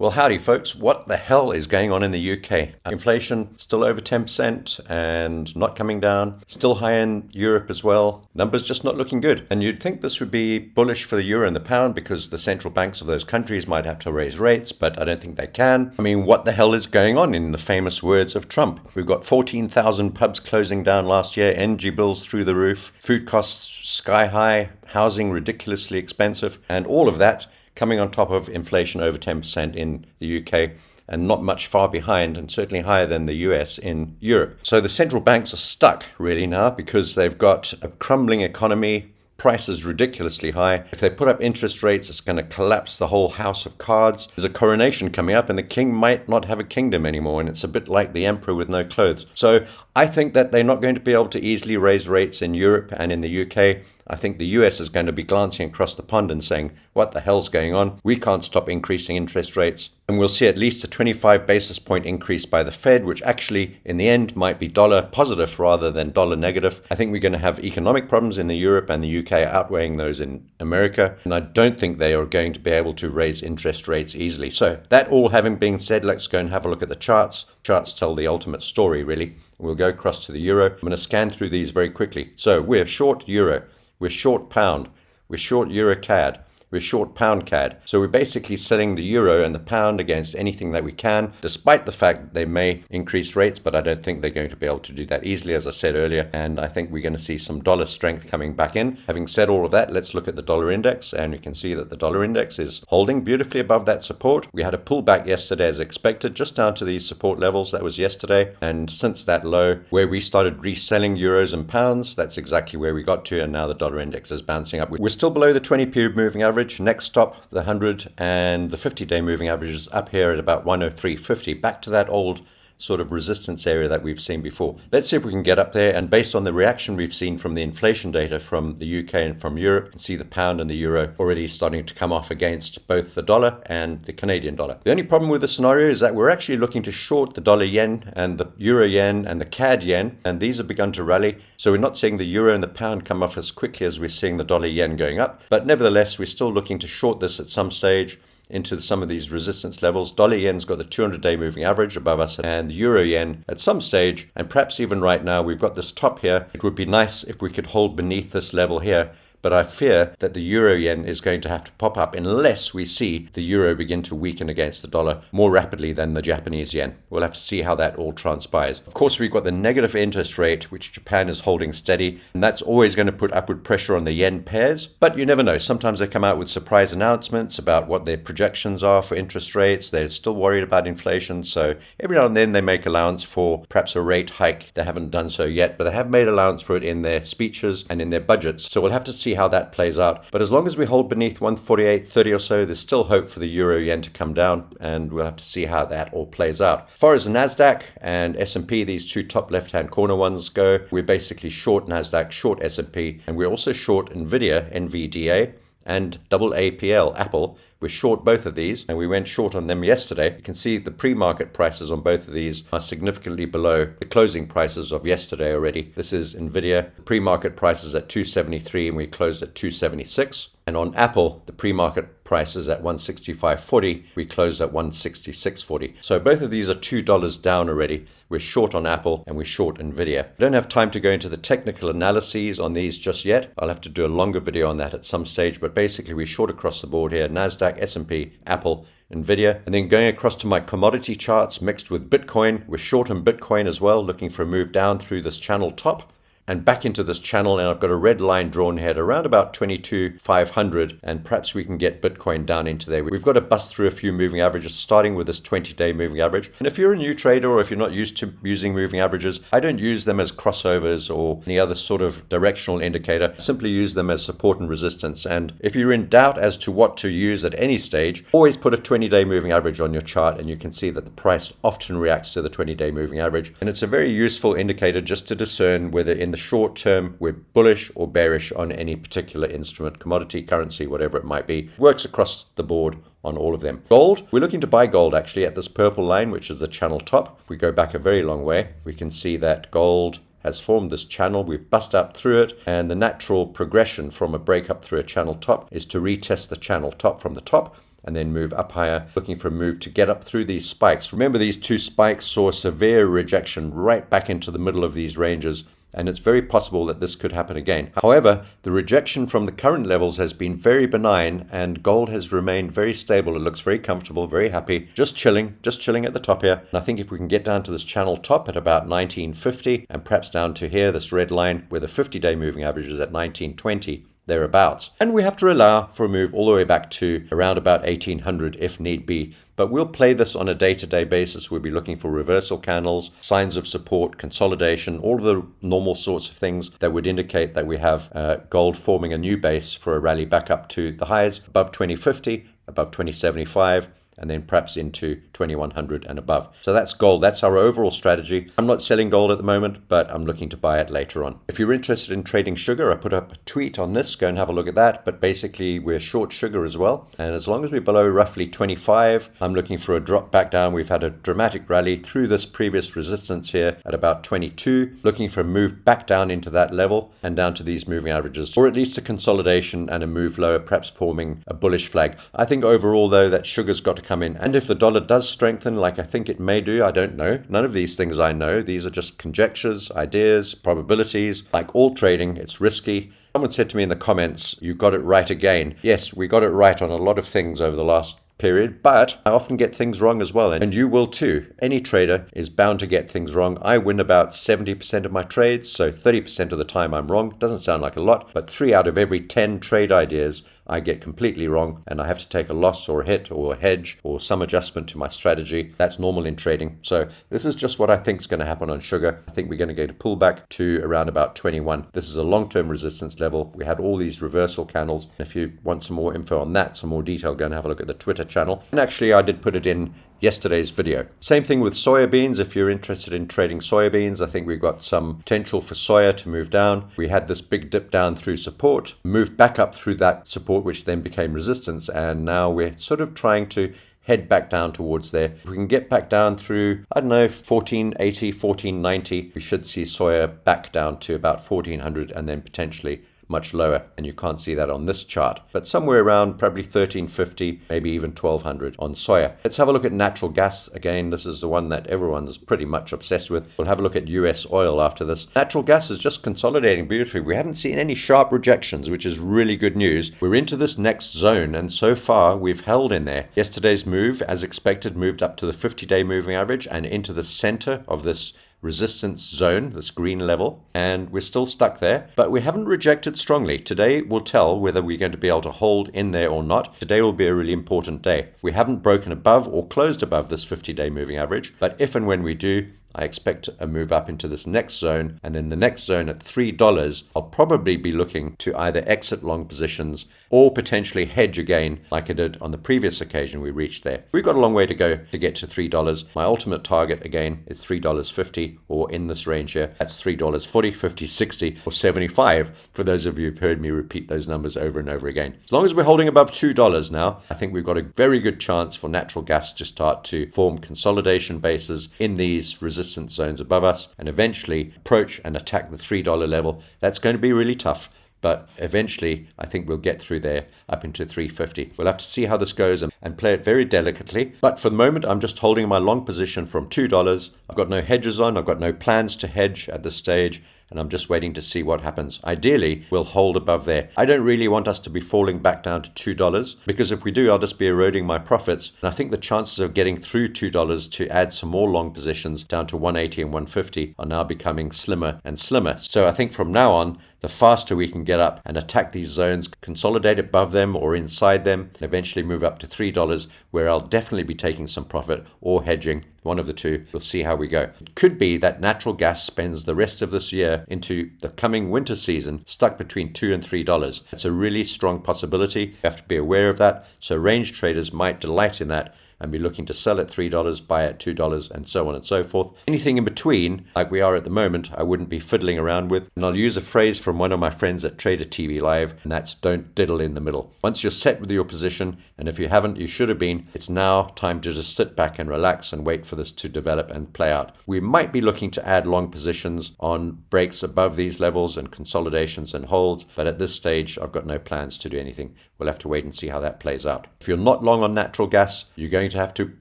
Well, howdy, folks. What the hell is going on in the UK? Inflation still over 10% and not coming down. Still high in Europe as well. Numbers just not looking good. And you'd think this would be bullish for the euro and the pound because the central banks of those countries might have to raise rates, but I don't think they can. I mean, what the hell is going on, in the famous words of Trump? We've got 14,000 pubs closing down last year, energy bills through the roof, food costs sky high, housing ridiculously expensive, and all of that coming on top of inflation over 10% in the UK and not much far behind, and certainly higher than the US in Europe. So the central banks are stuck really now because they've got a crumbling economy, prices ridiculously high. If they put up interest rates, it's going to collapse the whole house of cards. There's a coronation coming up and the king might not have a kingdom anymore, and it's a bit like the emperor with no clothes. So I think that they're not going to be able to easily raise rates in Europe and in the UK. I think the US is going to be glancing across the pond and saying, what the hell's going on? We can't stop increasing interest rates. And we'll see at least a 25 basis point increase by the Fed, which actually in the end might be dollar positive rather than dollar negative. I think we're going to have economic problems in the Europe and the UK outweighing those in America. And I don't think they are going to be able to raise interest rates easily. So that all having been said, let's go and have a look at the charts. Charts tell the ultimate story, really. We'll go across to the euro. I'm going to scan through these very quickly. So we're short euro. We're short pound, we're short euro CAD, we're short pound CAD. So we're basically selling the euro and the pound against anything that we can, despite the fact that they may increase rates, but I don't think they're going to be able to do that easily, as I said earlier. And I think we're going to see some dollar strength coming back in. Having said all of that, let's look at the dollar index, and we can see that the dollar index is holding beautifully above that support. We had a pullback yesterday as expected, just down to these support levels. That was yesterday. And since that low, where we started reselling euros and pounds, that's exactly where we got to. And now the dollar index is bouncing up. We're still below the 20-period moving average. Next stop, the 100 and the 50-day moving average is up here at about 103.50, back to that old sort of resistance area that we've seen before. Let's see if we can get up there. And based on the reaction we've seen from the inflation data from the UK and from Europe, you can see the pound and the euro already starting to come off against both the dollar and the Canadian dollar. The only problem with the scenario is that we're actually looking to short the dollar yen and the euro yen and the CAD yen, and these have begun to rally. So we're not seeing the euro and the pound come off as quickly as we're seeing the dollar yen going up. But nevertheless, we're still looking to short this at some stage into some of these resistance levels. Dollar yen's got the 200-day moving average above us, and the euro yen at some stage, and perhaps even right now, we've got this top here. It would be nice if we could hold beneath this level here, but I fear that the euro yen is going to have to pop up unless we see the euro begin to weaken against the dollar more rapidly than the Japanese yen. We'll have to see how that all transpires. Of course, we've got the negative interest rate, which Japan is holding steady, and that's always going to put upward pressure on the yen pairs. But you never know. Sometimes they come out with surprise announcements about what their projections are for interest rates. They're still worried about inflation, so every now and then they make allowance for perhaps a rate hike. They haven't done so yet, but they have made allowance for it in their speeches and in their budgets. So we'll have to see how that plays out. But as long as we hold beneath 148.30 or so, there's still hope for the euro yen to come down, and we'll have to see how that all plays out. As far as the Nasdaq and S&P, these two top left-hand corner ones go, we're basically short Nasdaq, short S&P, and we're also short Nvidia, NVDA, and AAPL, Apple. We're short both of these, and we went short on them yesterday. You can see the pre-market prices on both of these are significantly below the closing prices of yesterday already. This is Nvidia. The pre-market price is at 273, and we closed at 276. And on Apple, the pre-market price is at 165.40. We closed at 166.40. So both of these are $2 down already. We're short on Apple and we're short Nvidia. I don't have time to go into the technical analyses on these just yet. I'll have to do a longer video on that at some stage. But basically, we're short across the board here. Nasdaq, S&P, Apple, Nvidia. And then going across to my commodity charts mixed with Bitcoin. We're short on Bitcoin as well, looking for a move down through this channel top and back into this channel, and I've got a red line drawn here at around about 22,500, and perhaps we can get Bitcoin down into there. We've got to bust through a few moving averages, starting with this 20-day moving average. And if you're a new trader or if you're not used to using moving averages, I don't use them as crossovers or any other sort of directional indicator. I simply use them as support and resistance. And if you're in doubt as to what to use at any stage, always put a 20-day moving average on your chart, and you can see that the price often reacts to the 20-day moving average. And it's a very useful indicator just to discern whether in the short term we're bullish or bearish on any particular instrument, commodity, currency, whatever it might be. Works across the board on all of them. Gold, we're looking to buy gold actually at this purple line, which is the channel top. If we go back a very long way, we can see that gold has formed this channel. We've bust up through it, and the natural progression from a break up through a channel top is to retest the channel top from the top and then move up higher, looking for a move to get up through these spikes. Remember, these two spikes saw severe rejection right back into the middle of these ranges, and it's very possible that this could happen again. However, the rejection from the current levels has been very benign, and gold has remained very stable. It looks very comfortable, very happy, just chilling at the top here. And I think if we can get down to this channel top at about 1950, and perhaps down to here, this red line where the 50-day moving average is at 1920, thereabouts. And we have to allow for a move all the way back to around about 1800 if need be. But we'll play this on a day-to-day basis. We'll be looking for reversal candles, signs of support, consolidation, all of the normal sorts of things that would indicate that we have gold forming a new base for a rally back up to the highs above 2050, above 2075, and then perhaps into 2100 and above. So that's gold. That's our overall strategy. I'm not selling gold at the moment, but I'm looking to buy it later on. If you're interested in trading sugar, I put up a tweet on this. Go and have a look at that. But basically, we're short sugar as well. And as long as we're below roughly 25, I'm looking for a drop back down. We've had a dramatic rally through this previous resistance here at about 22, looking for a move back down into that level and down to these moving averages, or at least a consolidation and a move lower, perhaps forming a bullish flag. I think overall, though, that sugar's got to come in. And if the dollar does strengthen, like I think it may do, I don't know. None of these things I know. These are just conjectures, ideas, probabilities. Like all trading, it's risky. Someone said to me in the comments, you got it right again. Yes, we got it right on a lot of things over the last period, but I often get things wrong as well, and you will too. Any trader is bound to get things wrong. I win about 70% of my trades, so 30% of the time I'm wrong. Doesn't sound like a lot, but 3 out of every 10 trade ideas I get completely wrong, and I have to take a loss or a hit or a hedge or some adjustment to my strategy. That's normal in trading. So this is just what I think is going to happen on sugar. I think we're going to get a pullback to around about 21. This is a long-term resistance level. We had all these reversal candles. If you want some more info on that, some more detail, go and have a look at the Twitter channel. And actually, I did put it in yesterday's video. Same thing with soybeans. If you're interested in trading soybeans, I think we've got some potential for soya to move down. We had this big dip down through support, moved back up through that support, which then became resistance, and now we're sort of trying to head back down towards there. If we can get back down through, I don't know, 1480, 1490, we should see soya back down to about 1400 and then potentially much lower, and you can't see that on this chart, but somewhere around probably 1350, maybe even 1200 on soya. Let's have a look at natural gas. Again, this is the one that everyone's pretty much obsessed with. We'll have a look at US oil after this. Natural gas is just consolidating beautifully. We haven't seen any sharp rejections, which is really good news. We're into this next zone, and so far we've held in there. Yesterday's move, as expected, moved up to the 50-day moving average and into the center of this resistance zone, this green level, and we're still stuck there, but we haven't rejected strongly. Today will tell whether we're going to be able to hold in there or not. Today will be a really important day. We haven't broken above or closed above this 50-day moving average, but if and when we do, I expect a move up into this next zone, and then the next zone at $3, I'll probably be looking to either exit long positions or potentially hedge again like I did on the previous occasion we reached there. We've got a long way to go to get to $3. My ultimate target again is $3.50, or in this range here. That's $3.40, 50, 60, or 75 for those of you who've heard me repeat those numbers over and over again. As long as we're holding above $2 now, I think we've got a very good chance for natural gas to start to form consolidation bases in these resistance zones above us and eventually approach and attack the $3 level. That's going to be really tough, but eventually I think we'll get through there up into 350. We'll have to see how this goes and play it very delicately, but for the moment I'm just holding my long position from $2. I've got no hedges on, I've got no plans to hedge at this stage, and I'm just waiting to see what happens. Ideally, we'll hold above there. I don't really want us to be falling back down to $2, because if we do, I'll just be eroding my profits. And I think the chances of getting through $2 to add some more long positions down to 180 and 150 are now becoming slimmer and slimmer. So I think from now on, the faster we can get up and attack these zones, consolidate above them or inside them, and eventually move up to $3, where I'll definitely be taking some profit or hedging. One of the two. We'll see how we go. It could be that natural gas spends the rest of this year into the coming winter season stuck between $2 and $3. That's a really strong possibility. You have to be aware of that. So range traders might delight in that. and be looking to sell at $3, buy at $2, and so on and so forth. Anything in between, like we are at the moment, I wouldn't be fiddling around with. And I'll use a phrase from one of my friends at Trader TV Live, and that's don't diddle in the middle. Once you're set with your position, and if you haven't, you should have been, it's now time to just sit back and relax and wait for this to develop and play out. We might be looking to add long positions on breaks above these levels and consolidations and holds, but at this stage, I've got no plans to do anything. We'll have to wait and see how that plays out. If you're not long on natural gas, you're going to have to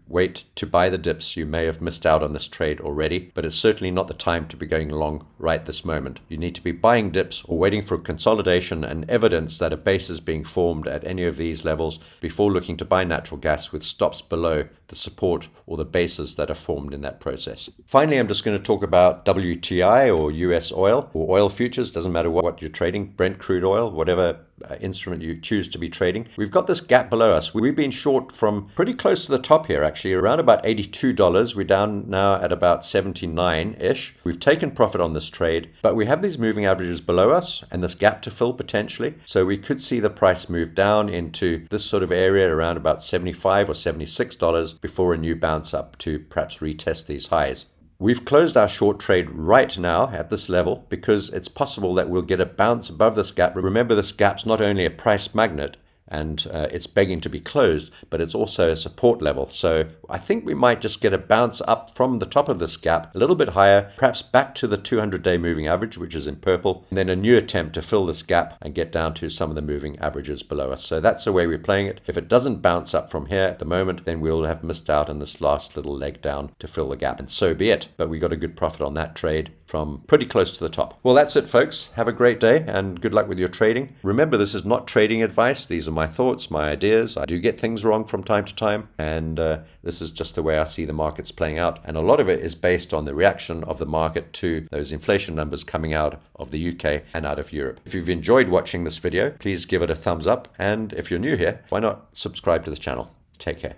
wait to buy the dips. You may have missed out on this trade already, but it's certainly not the time to be going long right this moment. You need to be buying dips or waiting for consolidation and evidence that a base is being formed at any of these levels before looking to buy natural gas with stops below the support or the bases that are formed in that process. Finally, I'm just going to talk about WTI or US oil or oil futures. Doesn't matter what you're trading, Brent crude oil, whatever instrument you choose to be trading. We've got this gap below us. We've been short from pretty close to the top here, actually, around about $82. We're down now at about 79-ish. We've taken profit on this trade, but we have these moving averages below us and this gap to fill potentially. So we could see the price move down into this sort of area around about $75 or $76 before a new bounce up to perhaps retest these highs. We've closed our short trade right now at this level because it's possible that we'll get a bounce above this gap. Remember, this gap's not only a price magnet, and it's begging to be closed, but it's also a support level. So I think we might just get a bounce up from the top of this gap, a little bit higher, perhaps back to the 200-day moving average, which is in purple, and then a new attempt to fill this gap and get down to some of the moving averages below us. So that's the way we're playing it. If it doesn't bounce up from here at the moment, then we'll have missed out on this last little leg down to fill the gap, and so be it. But we got a good profit on that trade from pretty close to the top. Well, that's it, folks. Have a great day and good luck with your trading. Remember, this is not trading advice. These are my thoughts, my ideas. I do get things wrong from time to time, and this is just the way I see the markets playing out. And a lot of it is based on the reaction of the market to those inflation numbers coming out of the UK and out of Europe. If you've enjoyed watching this video, please give it a thumbs up. And if you're new here, why not subscribe to the channel? Take care.